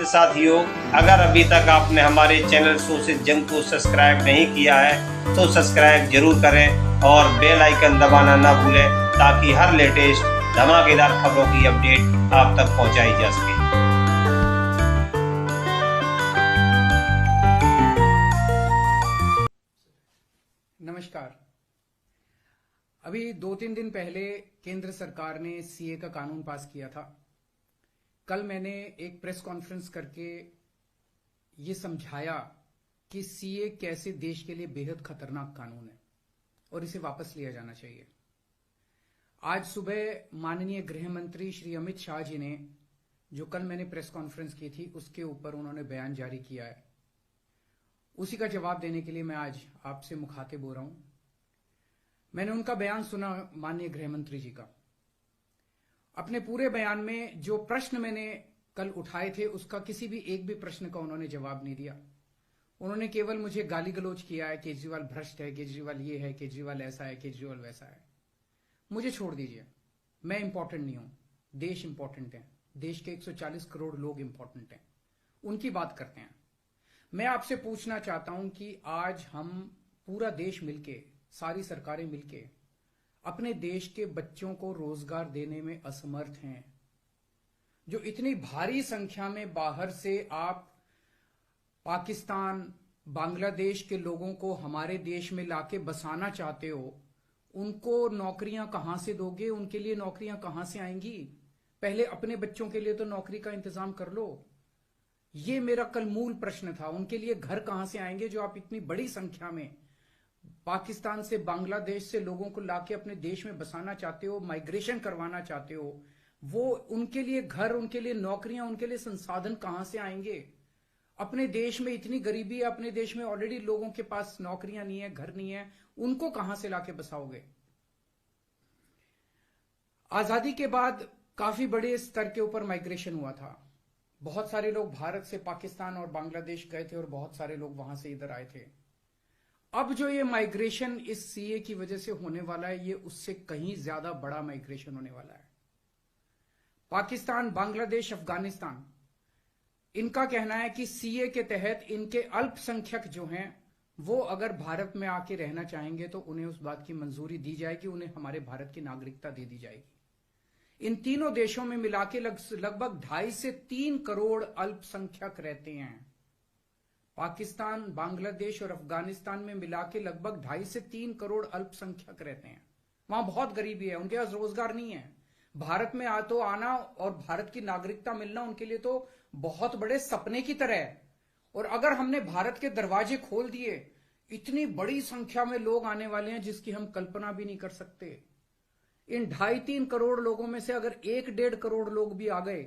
साथियों, अगर अभी तक आपने हमारे चैनल सोशल जंग को सब्सक्राइब नहीं किया है तो सब्सक्राइब जरूर करें और बेल आइकन दबाना ना भूलें ताकि हर लेटेस्ट धमाकेदार खबरों की अपडेट आप तक पहुंचाई जा सके। नमस्कार। अभी 2-3 दिन पहले केंद्र सरकार ने सीए का कानून पास किया था। कल मैंने एक प्रेस कॉन्फ्रेंस करके ये समझाया कि सीए कैसे देश के लिए बेहद खतरनाक कानून है और इसे वापस लिया जाना चाहिए। आज सुबह माननीय गृह मंत्री श्री अमित शाह जी ने, जो कल मैंने प्रेस कॉन्फ्रेंस की थी उसके ऊपर उन्होंने बयान जारी किया है, उसी का जवाब देने के लिए मैं आज आपसे मुखातिब हो रहा हूं। मैंने उनका बयान सुना, माननीय गृह मंत्री जी का। अपने पूरे बयान में जो प्रश्न मैंने कल उठाए थे उसका किसी भी एक भी प्रश्न का उन्होंने जवाब नहीं दिया। उन्होंने केवल मुझे गाली गलौज किया है, केजरीवाल भ्रष्ट है, केजरीवाल ये है, केजरीवाल ऐसा है, केजरीवाल वैसा है। मुझे छोड़ दीजिए, मैं इंपॉर्टेंट नहीं हूं, देश इंपॉर्टेंट है, देश के 140 करोड़ लोग इंपॉर्टेंट हैं, उनकी बात करते हैं। मैं आपसे पूछना चाहता हूं कि आज हम पूरा देश मिलके, सारी सरकारें मिलके अपने देश के बच्चों को रोजगार देने में असमर्थ हैं। जो इतनी भारी संख्या में बाहर से आप पाकिस्तान, बांग्लादेश के लोगों को हमारे देश में लाके बसाना चाहते हो, उनको नौकरियां कहां से दोगे? उनके लिए नौकरियां कहां से आएंगी? पहले अपने बच्चों के लिए तो नौकरी का इंतजाम कर लो। ये मेरा कल मूल प्रश्न था। उनके लिए घर कहां से आएंगे जो आप इतनी बड़ी संख्या में पाकिस्तान से, बांग्लादेश से लोगों को लाके अपने देश में बसाना चाहते हो, माइग्रेशन करवाना चाहते हो? वो उनके लिए घर, उनके लिए नौकरियां, उनके लिए संसाधन कहां से आएंगे? अपने देश में इतनी गरीबी है, अपने देश में ऑलरेडी लोगों के पास नौकरियां नहीं है, घर नहीं है, उनको कहां से लाके बसाओगे? आजादी के बाद काफी बड़े स्तर के ऊपर माइग्रेशन हुआ था। बहुत सारे लोग भारत से पाकिस्तान और बांग्लादेश गए थे और बहुत सारे लोग वहां से इधर आए थे। अब जो ये माइग्रेशन इस सीए की वजह से होने वाला है, ये उससे कहीं ज्यादा बड़ा माइग्रेशन होने वाला है। पाकिस्तान, बांग्लादेश, अफगानिस्तान, इनका कहना है कि सीए के तहत इनके अल्पसंख्यक जो हैं वो अगर भारत में आके रहना चाहेंगे तो उन्हें उस बात की मंजूरी दी जाएगी, उन्हें हमारे भारत की नागरिकता दे दी जाएगी। इन तीनों देशों में मिला के लगभग 2.5 से 3 करोड़ अल्पसंख्यक रहते हैं। पाकिस्तान, बांग्लादेश और अफगानिस्तान में मिला के लगभग 2.5 से 3 करोड़ अल्पसंख्यक रहते हैं। वहां बहुत गरीबी है, उनके पास रोजगार नहीं है। भारत में आना और भारत की नागरिकता मिलना उनके लिए तो बहुत बड़े सपने की तरह है। और अगर हमने भारत के दरवाजे खोल दिए, इतनी बड़ी संख्या में लोग आने वाले हैं जिसकी हम कल्पना भी नहीं कर सकते। इन 2.5-3 करोड़ लोगों में से अगर 1-1.5 करोड़ लोग भी आ गए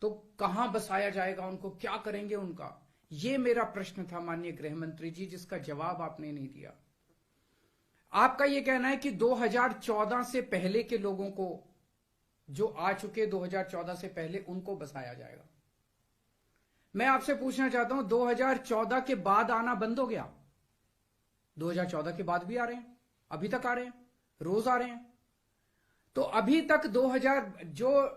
तो कहां बसाया जाएगा उनको? क्या करेंगे उनका? ये मेरा प्रश्न था माननीय गृह मंत्री जी, जिसका जवाब आपने नहीं दिया। आपका यह कहना है कि 2014 से पहले के लोगों को, जो आ चुके 2014 से पहले, उनको बसाया जाएगा। मैं आपसे पूछना चाहता हूं, 2014 के बाद आना बंद हो गया? 2014 के बाद भी आ रहे हैं, अभी तक आ रहे हैं, रोज आ रहे हैं। तो अभी तक 2000 जो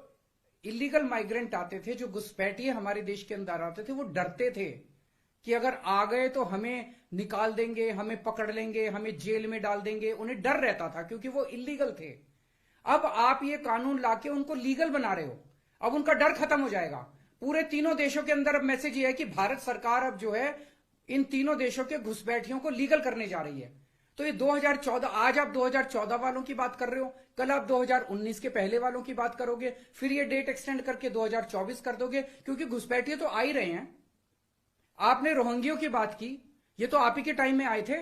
इलीगल माइग्रेंट आते थे, जो घुसपैठिए हमारे देश के अंदर आते थे, वो डरते थे कि अगर आ गए तो हमें निकाल देंगे, हमें पकड़ लेंगे, हमें जेल में डाल देंगे। उन्हें डर रहता था क्योंकि वो इलीगल थे। अब आप ये कानून लाके उनको लीगल बना रहे हो, अब उनका डर खत्म हो जाएगा। पूरे तीनों देशों के अंदर अब मैसेज ये है कि भारत सरकार अब जो है इन तीनों देशों के घुसपैठियों को लीगल करने जा रही है। तो ये 2014, आज आप 2014 वालों की बात कर रहे हो, कल आप 2019 के पहले वालों की बात करोगे, फिर ये डेट एक्सटेंड करके 2024 कर दोगे, क्योंकि घुसपैठिए तो आ ही रहे हैं। आपने रोहिंग्यों की बात की, ये तो आप ही के टाइम में आए थे,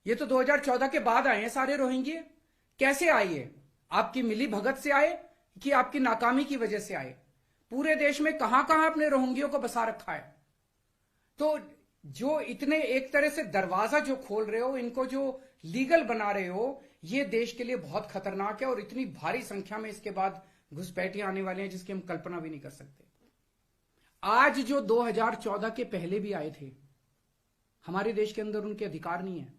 ये तो 2014 के बाद आए हैं सारे रोहिंग्ये। कैसे आए ये? आपकी मिली भगत से आए कि आपकी नाकामी की वजह से आए? पूरे देश में कहां कहां आपने रोहिंग्यों को बसा रखा है? तो जो इतने एक तरह से दरवाजा जो खोल रहे हो, इनको जो लीगल बना रहे हो, ये देश के लिए बहुत खतरनाक है। और इतनी भारी संख्या में इसके बाद घुसपैठिए आने वाले हैं जिसकी हम कल्पना भी नहीं कर सकते। आज जो 2014 के पहले भी आए थे, हमारे देश के अंदर उनके अधिकार नहीं है।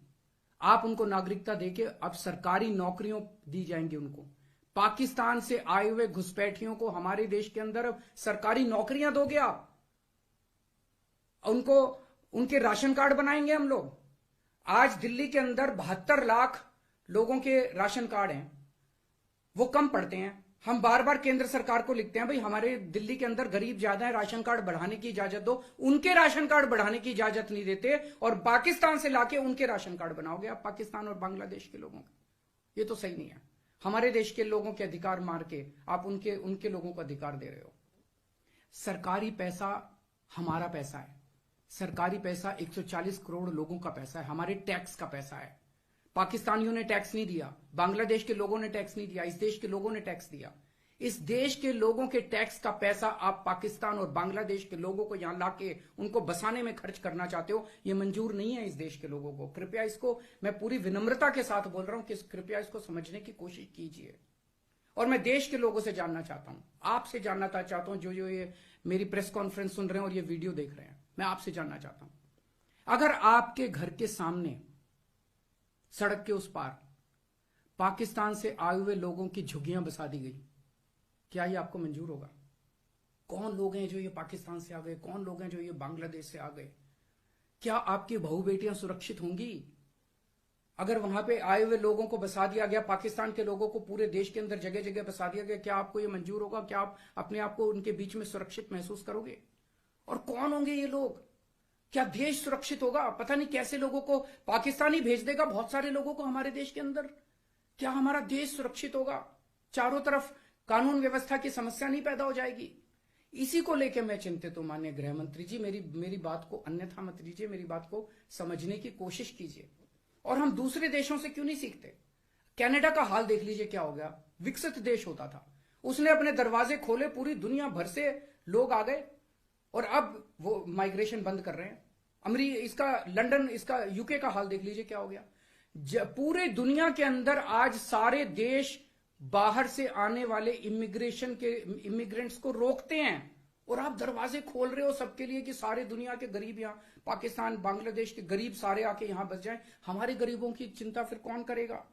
आप उनको नागरिकता देके अब सरकारी नौकरियों दी जाएंगी उनको। पाकिस्तान से आए हुए घुसपैठियों को हमारे देश के अंदर अब सरकारी नौकरियां दोगे आप। उनको उनके राशन कार्ड बनाएंगे हम लोग। आज दिल्ली के अंदर 72 लाख लोगों के राशन कार्ड हैं, वो कम पड़ते हैं। हम बार बार केंद्र सरकार को लिखते हैं, भाई हमारे दिल्ली के अंदर गरीब ज्यादा है, राशन कार्ड बढ़ाने की इजाजत दो। उनके राशन कार्ड बढ़ाने की इजाजत नहीं देते और पाकिस्तान से लाके उनके राशन कार्ड बनाओगे आप, पाकिस्तान और बांग्लादेश के लोगों का। ये तो सही नहीं है। हमारे देश के लोगों के अधिकार मार के आप उनके लोगों को अधिकार दे रहे हो। सरकारी पैसा हमारा पैसा है, सरकारी पैसा 140 करोड़ लोगों का पैसा है, हमारे टैक्स का पैसा है। पाकिस्तानियों ने टैक्स नहीं दिया, बांग्लादेश के लोगों ने टैक्स नहीं दिया, इस देश के लोगों ने टैक्स दिया। इस देश के लोगों के टैक्स का पैसा आप पाकिस्तान और बांग्लादेश के लोगों को यहां लाके उनको बसाने में खर्च करना चाहते हो, यह मंजूर नहीं है इस देश के लोगों को। कृपया इसको, मैं पूरी विनम्रता के साथ बोल रहा हूं कि कृपया इसको समझने की कोशिश कीजिए। और मैं देश के लोगों से जानना चाहता हूं, आपसे जानना चाहता हूं, जो ये मेरी प्रेस कॉन्फ्रेंस सुन रहे हैं और ये वीडियो देख रहे हैं, मैं आपसे जानना चाहता हूं, अगर आपके घर के सामने सड़क के उस पार पाकिस्तान से आए हुए लोगों की झुग्गियां बसा दी गई, क्या ये आपको मंजूर होगा? कौन लोग हैं जो ये पाकिस्तान से आ गए, कौन लोग हैं जो ये बांग्लादेश से आ गए? क्या आपकी बहू बेटियां सुरक्षित होंगी? अगर वहां पे आए हुए लोगों को बसा दिया गया, पाकिस्तान के लोगों को पूरे देश के अंदर जगह जगह बसा दिया गया, क्या आपको ये मंजूर होगा? क्या आप अपने आप को उनके बीच में सुरक्षित महसूस करोगे? और कौन होंगे ये लोग? क्या देश सुरक्षित होगा? पता नहीं कैसे लोगों को पाकिस्तान ही भेज देगा, बहुत सारे लोगों को हमारे देश के अंदर। क्या हमारा देश सुरक्षित होगा? चारों तरफ कानून व्यवस्था की समस्या नहीं पैदा हो जाएगी? इसी को लेकर मैं चिंतित हूं माननीय गृह मंत्री जी। मेरी बात को अन्यथा मत लीजिए, मेरी बात को समझने की कोशिश कीजिए। और हम दूसरे देशों से क्यों नहीं सीखते? कनाडा का हाल देख लीजिए, क्या हो गया। विकसित देश होता था, उसने अपने दरवाजे खोले, पूरी दुनिया भर से लोग आ गए और अब वो माइग्रेशन बंद कर रहे हैं। लंदन, इसका यूके का हाल देख लीजिए, क्या हो गया। पूरे दुनिया के अंदर आज सारे देश बाहर से आने वाले इमिग्रेंट्स को रोकते हैं और आप दरवाजे खोल रहे हो सबके लिए कि सारे दुनिया के गरीब यहां, पाकिस्तान बांग्लादेश के गरीब सारे आके यहां बस जाएं। हमारे गरीबों की चिंता फिर कौन करेगा?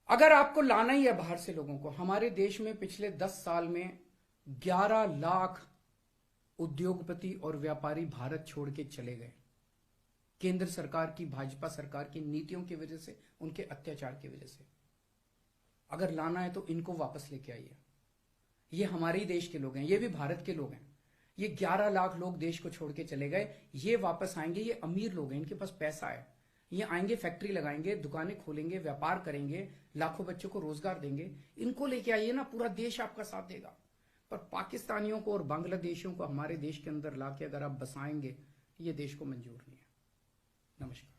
अगर आपको लाना ही है बाहर से लोगों को, हमारे देश में पिछले 10 साल में 11 लाख उद्योगपति और व्यापारी भारत छोड़ के चले गए, केंद्र सरकार की, भाजपा सरकार की नीतियों की वजह से, उनके अत्याचार की वजह से। अगर लाना है तो इनको वापस लेके आइए। ये हमारे ही देश के लोग हैं, ये भी भारत के लोग हैं। ये 11 लाख लोग देश को छोड़ के चले गए, ये वापस आएंगे। ये अमीर लोग हैं, इनके पास पैसा है, ये आएंगे, फैक्ट्री लगाएंगे, दुकानें खोलेंगे, व्यापार करेंगे, लाखों बच्चों को रोजगार देंगे। इनको लेके आइए ना, पूरा देश आपका साथ देगा। पर पाकिस्तानियों को और बांग्लादेशियों को हमारे देश के अंदर लाके अगर आप बसाएंगे, ये देश को मंजूर नहीं है। नमस्कार।